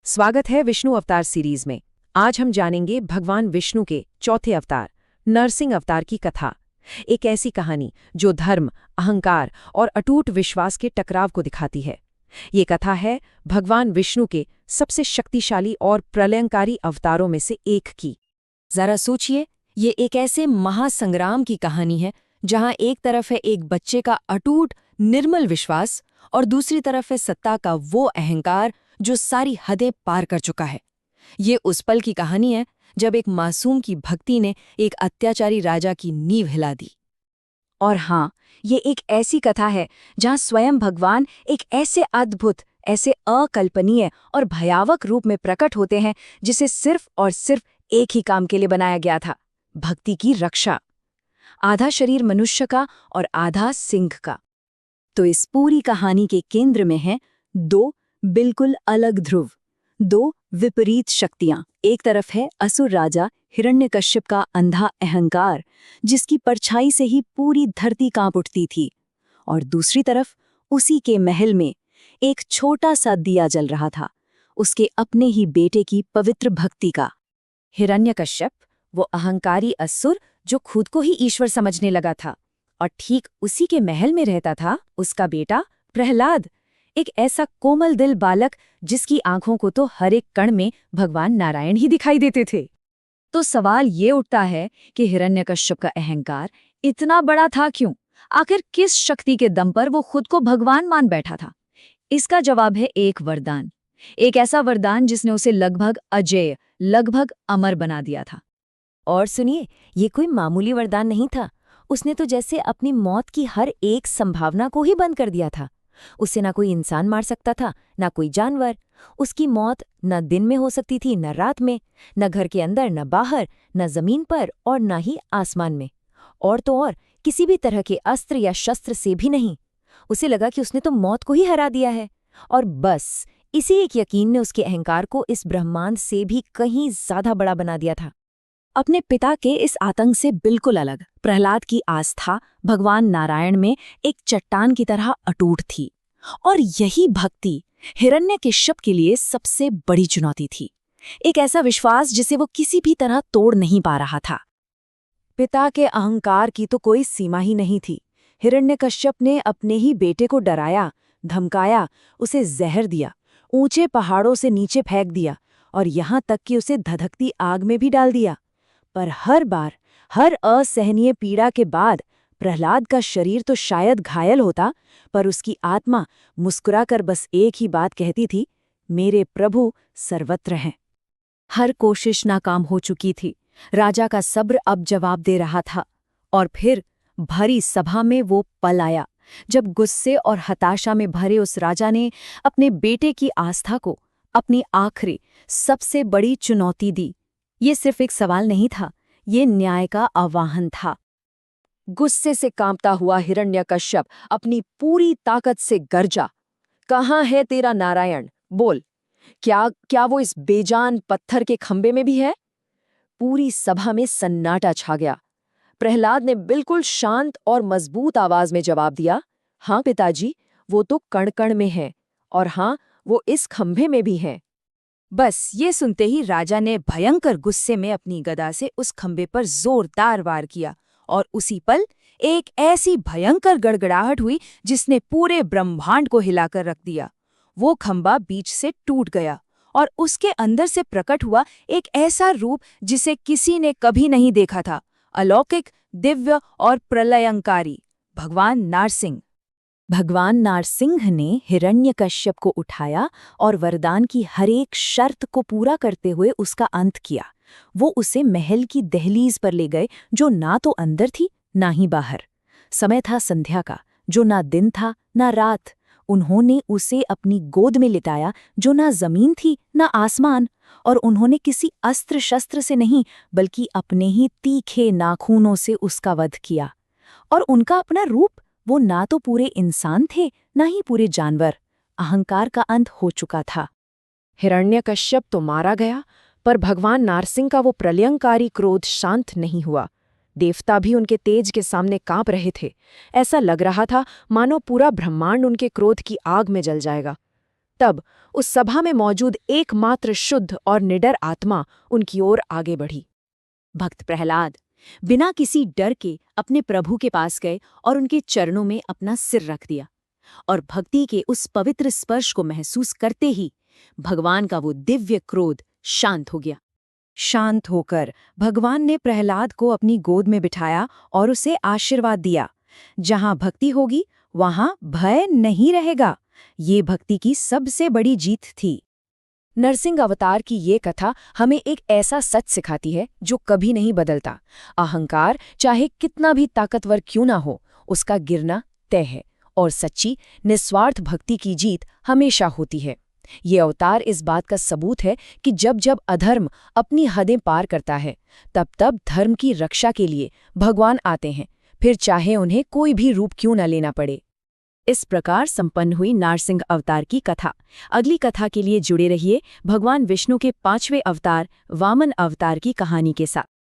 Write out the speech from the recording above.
स्वागत है विष्णु अवतार सीरीज में। आज हम जानेंगे भगवान विष्णु के चौथे अवतार नरसिंह अवतार की कथा। एक ऐसी कहानी जो धर्म, अहंकार और अटूट विश्वास के टकराव को दिखाती है। ये कथा है भगवान विष्णु के सबसे शक्तिशाली और प्रलयंकारी अवतारों में से एक की। जरा सोचिए, ये एक ऐसे महासंग्राम की कहानी है जहां एक तरफ है एक बच्चे का अटूट निर्मल विश्वास और दूसरी तरफ है सत्ता का वो अहंकार जो सारी हदें पार कर चुका है। ये उस पल की कहानी है जब एक मासूम की भक्ति ने एक अत्याचारी राजा की नींव हिला दी। और हाँ, ये एक ऐसी कथा है जहाँ स्वयं भगवान एक ऐसे अद्भुत, ऐसे अकल्पनीय और भयावक रूप में प्रकट होते हैं जिसे सिर्फ और सिर्फ एक ही काम के लिए बनाया गया था, भक्ति की रक्षा। आधा शरीर मनुष्य का और आधा सिंह का। तो इस पूरी कहानी के केंद्र में हैं दो बिल्कुल अलग ध्रुव, दो विपरीत शक्तियां। एक तरफ है असुर राजा हिरण्यकश्यप का अंधा अहंकार, जिसकी परछाई से ही पूरी धरती कांप उठती थी, और दूसरी तरफ उसी के महल में एक छोटा सा दिया जल रहा था, उसके अपने ही बेटे की पवित्र भक्ति का। हिरण्यकश्यप, वो अहंकारी असुर जो खुद को ही ईश्वर समझने लगा था, और ठीक उसी के महल में रहता था उसका बेटा प्रहलाद, एक ऐसा कोमल दिल बालक जिसकी आंखों को तो हर एक कण में भगवान नारायण ही दिखाई देते थे। तो सवाल ये उठता है कि हिरण्यकश्यप का अहंकार इतना बड़ा था क्यों? आखिर किस शक्ति के दम पर वो खुद को भगवान मान बैठा था? इसका जवाब है एक वरदान, एक ऐसा वरदान जिसने उसे लगभग अजेय, लगभग अमर बना दिया था। और सुनिए, ये कोई मामूली वरदान नहीं था। उसने तो जैसे अपनी मौत की हर एक संभावना को ही बंद कर दिया था। उसे ना कोई इंसान मार सकता था, ना कोई जानवर। उसकी मौत न दिन में हो सकती थी, न रात में, न घर के अंदर, न बाहर, न जमीन पर और न ही आसमान में। और तो और किसी भी तरह के अस्त्र या शस्त्र से भी नहीं। उसे लगा कि उसने तो मौत को ही हरा दिया है, और बस इसी एक यकीन ने उसके अहंकार को इस ब्रह्मांड से भी कहीं ज्यादा बड़ा बना दिया था। अपने पिता के इस आतंक से बिल्कुल अलग प्रहलाद की आस्था भगवान नारायण में एक चट्टान की तरह अटूट थी, और यही भक्ति हिरण्यकश्यप के लिए सबसे बड़ी चुनौती थी। एक ऐसा विश्वास जिसे वो किसी भी तरह तोड़ नहीं पा रहा था। पिता के अहंकार की तो कोई सीमा ही नहीं थी। हिरण्यकश्यप ने अपने ही बेटे को डराया, धमकाया, उसे जहर दिया, ऊंचे पहाड़ों से नीचे फेंक दिया, और यहाँ तक कि उसे धधकती आग में भी डाल दिया। पर हर बार, हर असहनीय पीड़ा के बाद प्रहलाद का शरीर तो शायद घायल होता, पर उसकी आत्मा मुस्कुराकर बस एक ही बात कहती थी, मेरे प्रभु सर्वत्र हैं। हर कोशिश नाकाम हो चुकी थी। राजा का सब्र अब जवाब दे रहा था, और फिर भरी सभा में वो पल आया जब गुस्से और हताशा में भरे उस राजा ने अपने बेटे की आस्था को अपनी आखिरी सबसे बड़ी चुनौती दी। ये सिर्फ एक सवाल नहीं था, ये न्याय का आह्वान था। गुस्से से कांपता हुआ हिरण्यकश्यप अपनी पूरी ताकत से गरजा, कहाँ है तेरा नारायण? बोल, क्या वो इस बेजान पत्थर के खंबे में भी है? पूरी सभा में सन्नाटा छा गया। प्रहलाद ने बिल्कुल शांत और मजबूत आवाज में जवाब दिया, हाँ पिताजी, वो तो कण कण में है, और हाँ, वो इस खंभे में भी है। बस ये सुनते ही राजा ने भयंकर गुस्से में अपनी गदा से उस खंबे पर जोरदार वार किया, और उसी पल एक ऐसी भयंकर गड़गड़ाहट हुई जिसने पूरे ब्रह्मांड को हिलाकर रख दिया। वो खंबा बीच से टूट गया, और उसके अंदर से प्रकट हुआ एक ऐसा रूप जिसे किसी ने कभी नहीं देखा था, अलौकिक, दिव्य और प्रलयंकारी, भगवान नारसिंह। भगवान नारसिंह ने हिरण्यकश्यप को उठाया और वरदान की हर एक शर्त को पूरा करते हुए उसका अंत किया। वो उसे महल की दहलीज पर ले गए, जो ना तो अंदर थी ना ही बाहर। समय था संध्या का, जो ना दिन था ना रात। उन्होंने उसे अपनी गोद में लिटाया, जो ना जमीन थी ना आसमान, और उन्होंने किसी अस्त्र शस्त्र से नहीं बल्कि अपने ही तीखे नाखूनों से उसका वध किया। और उनका अपना रूप, वो ना तो पूरे इंसान थे ना ही पूरे जानवर। अहंकार का अंत हो चुका था। हिरण्यकश्यप तो मारा गया, पर भगवान नारसिंह का वो प्रलयंकारी क्रोध शांत नहीं हुआ। देवता भी उनके तेज के सामने कांप रहे थे। ऐसा लग रहा था मानो पूरा ब्रह्मांड उनके क्रोध की आग में जल जाएगा। तब उस सभा में मौजूद एकमात्र शुद्ध और निडर आत्मा उनकी ओर आगे बढ़ी। भक्त प्रहलाद बिना किसी डर के अपने प्रभु के पास गए और उनके चरणों में अपना सिर रख दिया, और भक्ति के उस पवित्र स्पर्श को महसूस करते ही भगवान का वो दिव्य क्रोध शांत हो गया। शांत होकर भगवान ने प्रहलाद को अपनी गोद में बिठाया और उसे आशीर्वाद दिया। जहां भक्ति होगी वहां भय नहीं रहेगा। ये भक्ति की सबसे बड़ी जीत थी। नरसिंह अवतार की ये कथा हमें एक ऐसा सच सिखाती है जो कभी नहीं बदलता। अहंकार चाहे कितना भी ताकतवर क्यों ना हो, उसका गिरना तय है, और सच्ची निस्वार्थ भक्ति की जीत हमेशा होती है। ये अवतार इस बात का सबूत है कि जब जब अधर्म अपनी हदें पार करता है, तब तब धर्म की रक्षा के लिए भगवान आते हैं, फिर चाहे उन्हें कोई भी रूप क्यों न लेना पड़े। इस प्रकार संपन्न हुई नरसिंह अवतार की कथा। अगली कथा के लिए जुड़े रहिए भगवान विष्णु के 5वें अवतार वामन अवतार की कहानी के साथ।